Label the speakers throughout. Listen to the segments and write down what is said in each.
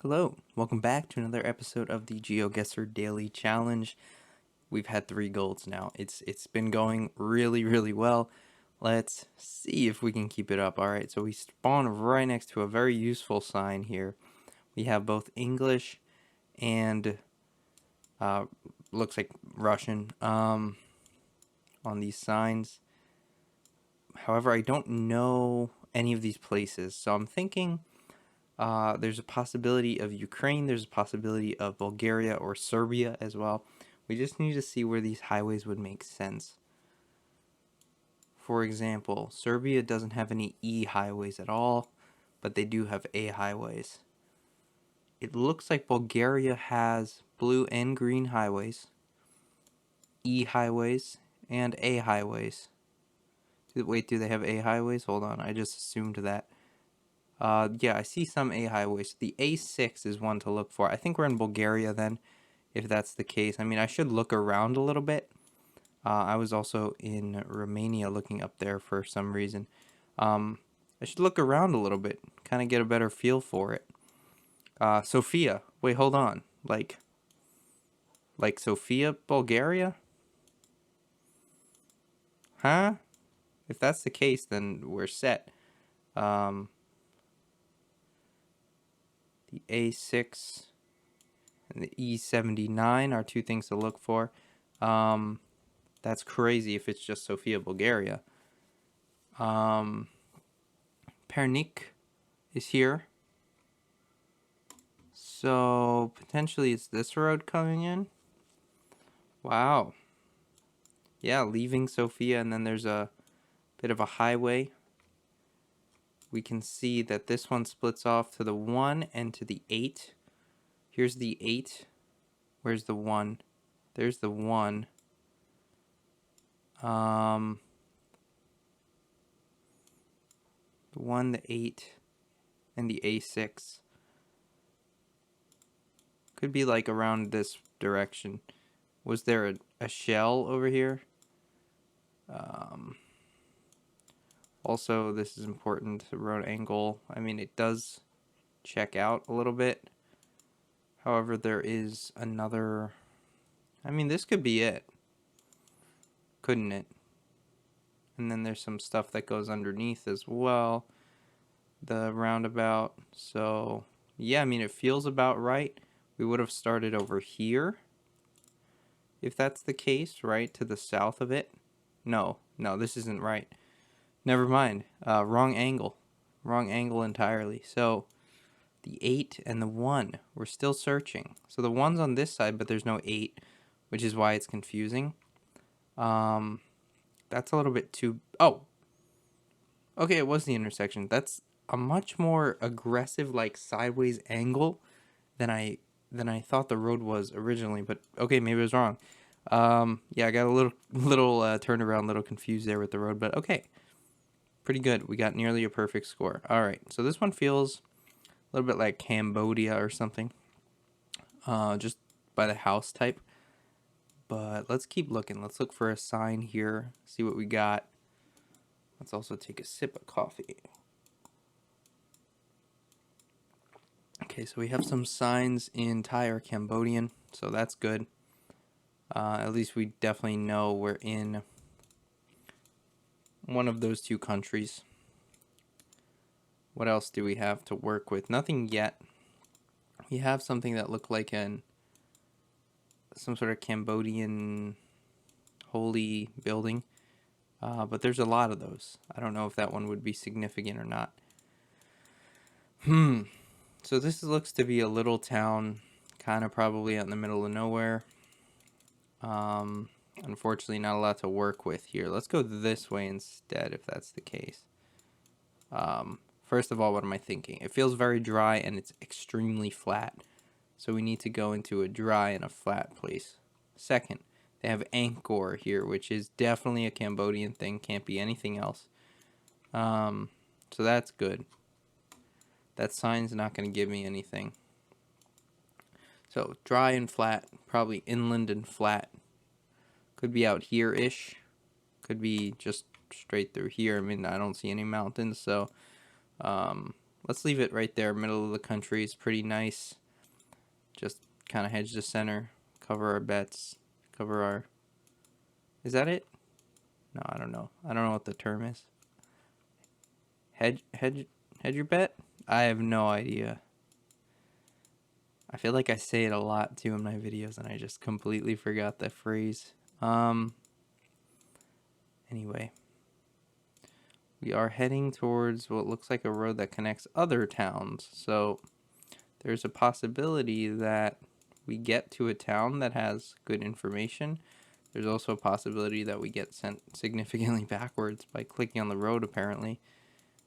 Speaker 1: Hello, welcome back to another episode of the Geoguessr Daily Challenge. We've had 3 golds now. It's been going really well. Let's see if we can keep it up. All right, so we spawn right next to a very useful sign here. We have both English and looks like Russian on these signs. However, I don't know any of these places, so I'm thinking there's a possibility of Ukraine. There's a possibility of Bulgaria or Serbia as well. We just need to see where these highways would make sense. For example, Serbia doesn't have any E highways at all, but they do have A highways. It looks like Bulgaria has blue and green highways, E highways, and A highways. Wait, do they have A highways? Hold on, I just assumed that. Yeah, I see some A highways. The A6 is one to look for. I think we're in Bulgaria then, if that's the case. I mean, I should look around a little bit. I was also in Romania looking up there for some reason. I should look around a little bit, kind of get a better feel for it. Sofia. Wait, hold on. Like Sofia, Bulgaria? Huh? If that's the case, then we're set. Um, the A6 and the E79 are two things to look for. That's crazy if it's just Sofia, Bulgaria. Pernik is here. So potentially it's this road coming in. Wow. Yeah, leaving Sofia, and then there's a bit of a highway. We can see that this one splits off to the 1 and to the 8. Here's the 8. Where's the 1? There's the 1. The 1, the 8, and the A6. Could be like around this direction. Was there a shell over here? Also, this is important, road angle. I mean, it does check out a little bit. However, there is another... I mean, this could be it. Couldn't it? And then there's some stuff that goes underneath as well. The roundabout. So, yeah, I mean, it feels about right. We would have started over here. If that's the case, right? To the south of it. No, this isn't right. Never mind. Wrong angle. Wrong angle entirely. So, the 8 and the 1. We're still searching. So the 1's on this side, but there's no 8, which is why it's confusing. That's a little bit too... Oh! Okay, it was the intersection. That's a much more aggressive, like, sideways angle than I thought the road was originally. But, okay, maybe I was wrong. Yeah, I got a little turned around, a little confused there with the road. But, okay. Pretty good. We got nearly a perfect score. All right, so this one feels a little bit like Cambodia or something. Just by the house type. But let's keep looking. Let's look for a sign here. See what we got. Let's also take a sip of coffee. Okay, so we have some signs in Thai or Cambodian. So that's good. At least we definitely know we're in one of those two countries. What else do we have to work with? Nothing yet. We have something that looked like some sort of Cambodian holy building. But there's a lot of those. I don't know if that one would be significant or not. So this looks to be a little town, kind of probably out in the middle of nowhere. Unfortunately, not a lot to work with here. Let's go this way instead, if that's the case. First of all, what am I thinking? It feels very dry and it's extremely flat. So we need to go into a dry and a flat place. Second, they have Angkor here, which is definitely a Cambodian thing. Can't be anything else. So that's good. That sign's not going to give me anything. So dry and flat, probably inland and flat. Could be out here-ish. Could be just straight through here. I mean, I don't see any mountains, so let's leave it right there. Middle of the country is pretty nice. Just kind of hedge the center, cover our bets, cover our... Is that it? No, I don't know. I don't know what the term is. Hedge your bet? I have no idea. I feel like I say it a lot too in my videos and I just completely forgot that phrase. Anyway. We are heading towards what looks like a road that connects other towns. So there's a possibility that we get to a town that has good information. There's also a possibility that we get sent significantly backwards by clicking on the road, apparently.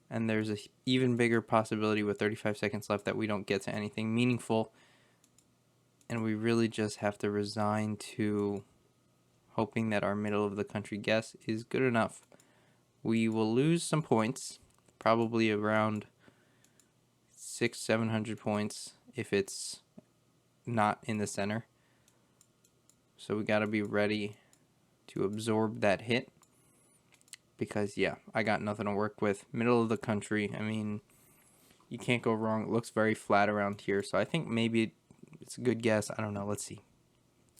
Speaker 1: And there's an even bigger possibility with 35 seconds left that we don't get to anything meaningful. And we really just have to resign to hoping that our middle of the country guess is good enough. We will lose some points, probably around 600-700 points if it's not in the center. So we got to be ready to absorb that hit. Because, yeah, I got nothing to work with. Middle of the country, I mean, you can't go wrong. It looks very flat around here. So I think maybe it's a good guess. I don't know. Let's see.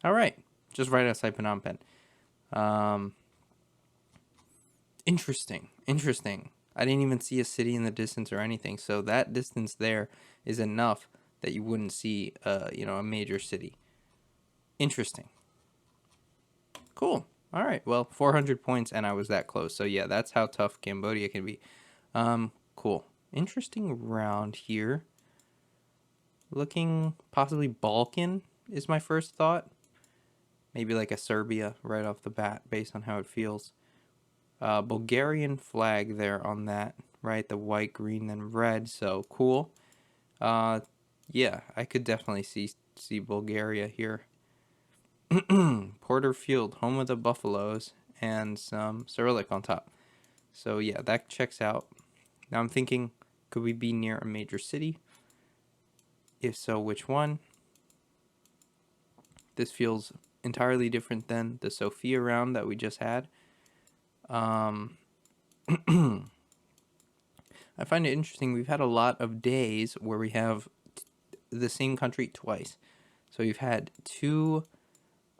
Speaker 1: All right. Just right outside Phnom Penh. Interesting. I didn't even see a city in the distance or anything. So that distance there is enough that you wouldn't see, a major city. Interesting. Cool. All right. Well, 400 points, and I was that close. So yeah, that's how tough Cambodia can be. Cool. Interesting round here. Looking possibly Balkan is my first thought. Maybe like a Serbia right off the bat, based on how it feels. Bulgarian flag there on that, right? The white, green, and red. So cool. Yeah, I could definitely see Bulgaria here. Porterfield, home of the Buffaloes, and some Cyrillic on top. So yeah, that checks out. Now I'm thinking, could we be near a major city? If so, which one? This feels entirely different than the Sofia round that we just had. I find it interesting. We've had a lot of days where we have the same country twice. So we've had two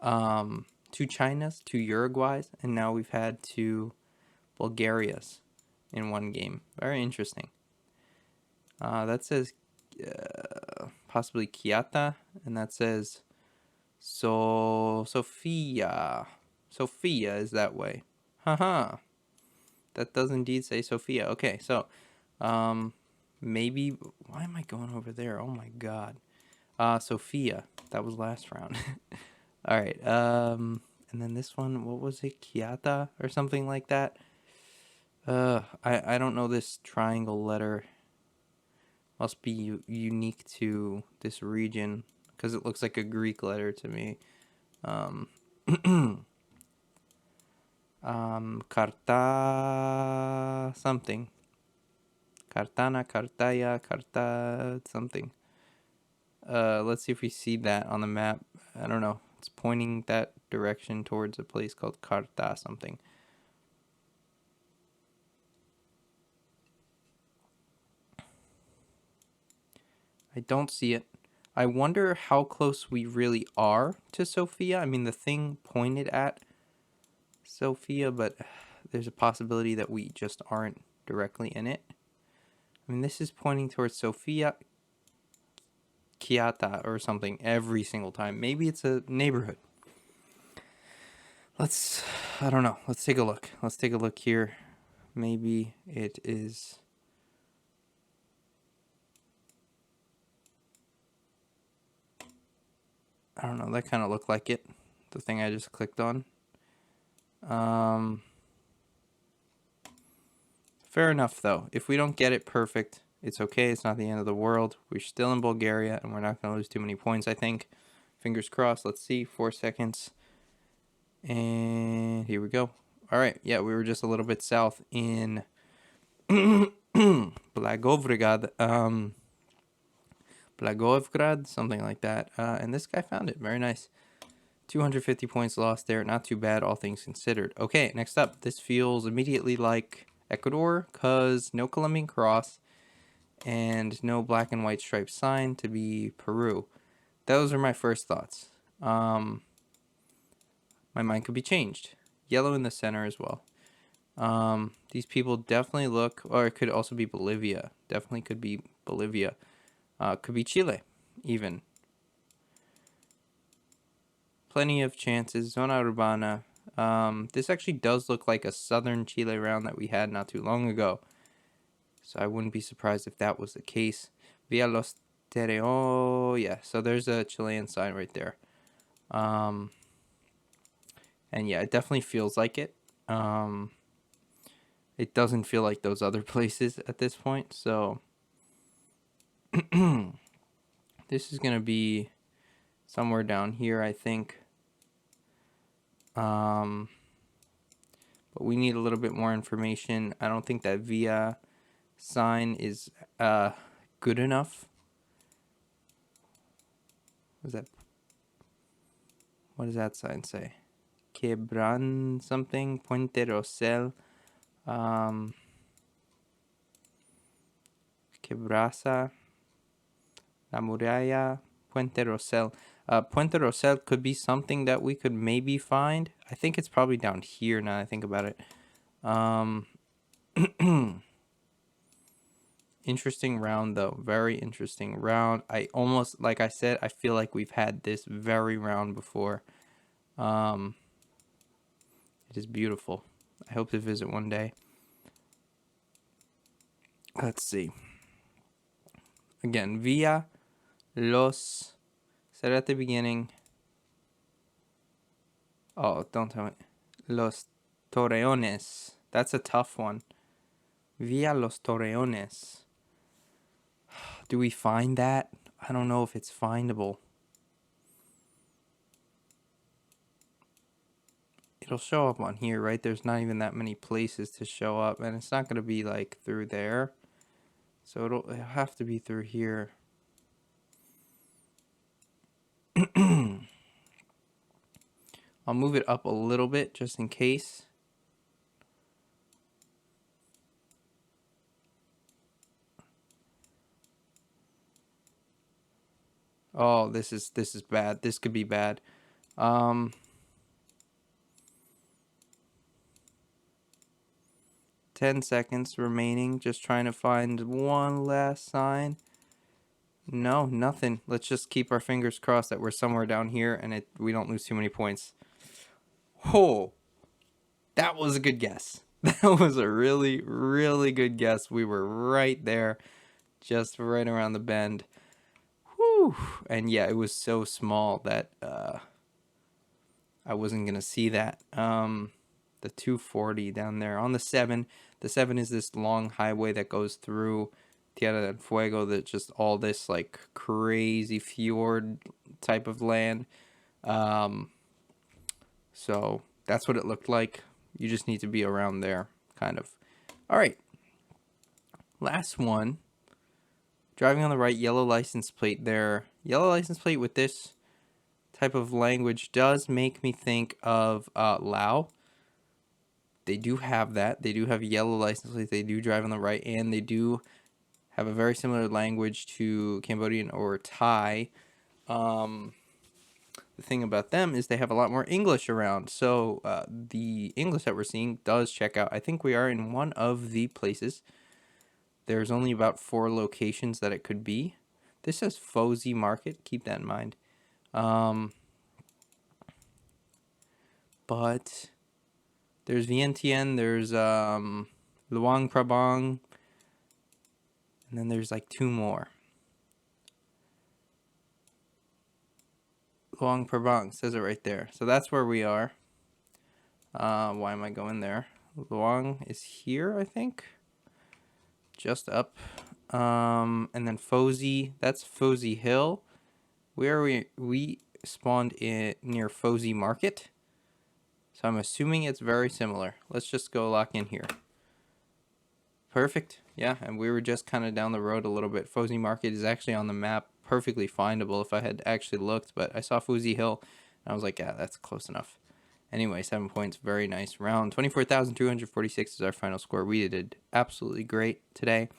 Speaker 1: Chinas, two Uruguays, and now we've had two Bulgarias in one game. Very interesting. That says possibly Kiata, and that says Sofia. Sofia is that way. Haha. That does indeed say Sofia. Okay, so maybe why am I going over there? Oh my god. Sofia. That was last round. All right. And then this one, what was it? Kiata or something like that. I don't know this triangle letter. Must be unique to this region because it looks like a Greek letter to me. Karta something. Kartana, Kartaya, Karta something. Let's see if we see that on the map. I don't know. It's pointing that direction towards a place called Karta something. I don't see it. I wonder how close we really are to Sofia. I mean, the thing pointed at Sofia, but there's a possibility that we just aren't directly in it. I mean, this is pointing towards Sofia, Kiata, or something every single time. Maybe it's a neighborhood. I don't know. Let's take a look. Let's take a look here. Maybe it is... I don't know, that kind of looked like it. The thing I just clicked on. Fair enough, though. If we don't get it perfect, it's okay. It's not the end of the world. We're still in Bulgaria, and we're not going to lose too many points, I think. Fingers crossed. Let's see. 4 seconds. And here we go. All right. Yeah, we were just a little bit south in Blagoevgrad. Blagoevgrad, something like that. And this guy found it. Very nice. 250 points lost there. Not too bad, all things considered. Okay, next up. This feels immediately like Ecuador, because no Colombian cross. and no black and white striped sign to be Peru. Those are my first thoughts. My mind could be changed. Yellow in the center as well. These people definitely look, or it could also be Bolivia. Definitely could be Bolivia. Could be Chile, even. Plenty of chances. Zona Urbana. This actually does look like a southern Chile round that we had not too long ago. So I wouldn't be surprised if that was the case. Via Los Tereo. Yeah, so there's a Chilean sign right there. And yeah, it definitely feels like it. It doesn't feel like those other places at this point. So this is going to be somewhere down here, I think. But we need a little bit more information. I don't think that via sign is good enough. What does that sign say? Quebran something, Puente Rosel, Quebrasa, La Muralla, Puente Rosel. Puente Rosel could be something that we could maybe find. I think it's probably down here now that I think about it. Interesting round though, very interesting round. I almost, like I said, I feel like we've had this very round before. It is beautiful. I hope to visit one day. Let's see. Again, Via Los, said at the beginning. Oh, don't tell me. Los Torreones. That's a tough one. Via Los Torreones. Do we find that? I don't know if it's findable. It'll show up on here, right? There's not even that many places to show up, and it's not going to be like through there. So it'll have to be through here. I'll move it up a little bit just in case. Oh, this is bad. This could be bad. 10 seconds remaining. Just trying to find one last sign. No, nothing. Let's just keep our fingers crossed that we're somewhere down here and we don't lose too many points. Oh, that was a good guess. That was a really, really good guess. We were right there, just right around the bend. Whew. And yeah, it was so small that I wasn't going to see that. The 240 down there on the 7. The 7 is this long highway that goes through Tierra del Fuego, that just all this like crazy fjord type of land. So that's what it looked like. You just need to be around there, kind of. All right. Last one. Driving on the right, yellow license plate there. Yellow license plate with this type of language does make me think of Lao. They do have that. They do have yellow license plates. They do drive on the right, and they do have a very similar language to Cambodian or Thai. The thing about them is they have a lot more English around. So the English that we're seeing does check out. I think we are in one of the places. There's only about 4 locations that it could be. This says Fozi Market. Keep that in mind. But there's Vientiane, there's Luang Prabang, and then there's like 2 more. Luang Prabang says it right there. So that's where we are. Why am I going there? Luang is here, I think. Just up. And then Fozi, that's Fozi Hill. Where we spawned in near Fozi Market. So I'm assuming it's very similar. Let's just go lock in here. Perfect. Yeah, and we were just kind of down the road a little bit. Fozi Market is actually on the map, perfectly findable if I had actually looked, but I saw Fozi Hill, and I was like, yeah, that's close enough. Anyway, 7 points, very nice round. 24,246 is our final score. We did absolutely great today.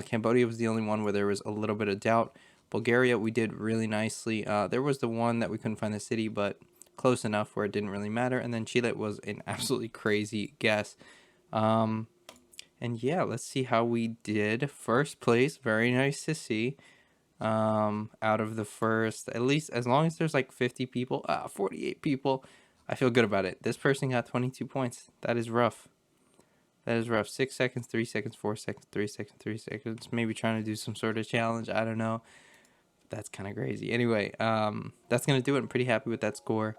Speaker 1: Cambodia was the only one where there was a little bit of doubt. Bulgaria, we did really nicely. There was the one that we couldn't find the city, but close enough where it didn't really matter. And then Chile was an absolutely crazy guess. And yeah, let's see how we did. First place, very nice to see. Out of the first, at least as long as there's like 50 people, 48 people, I feel good about it. This person got 22 points. That is rough. That is rough. 6 seconds, 3 seconds, 4 seconds, 3 seconds, 3 seconds. Maybe trying to do some sort of challenge. I don't know. That's kind of crazy. Anyway, that's going to do it. I'm pretty happy with that score.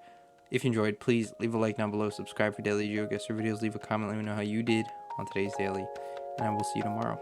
Speaker 1: If you enjoyed, please leave a like down below. Subscribe for daily Geoguessr videos. Leave a comment. Let me know how you did on today's daily. And I will see you tomorrow.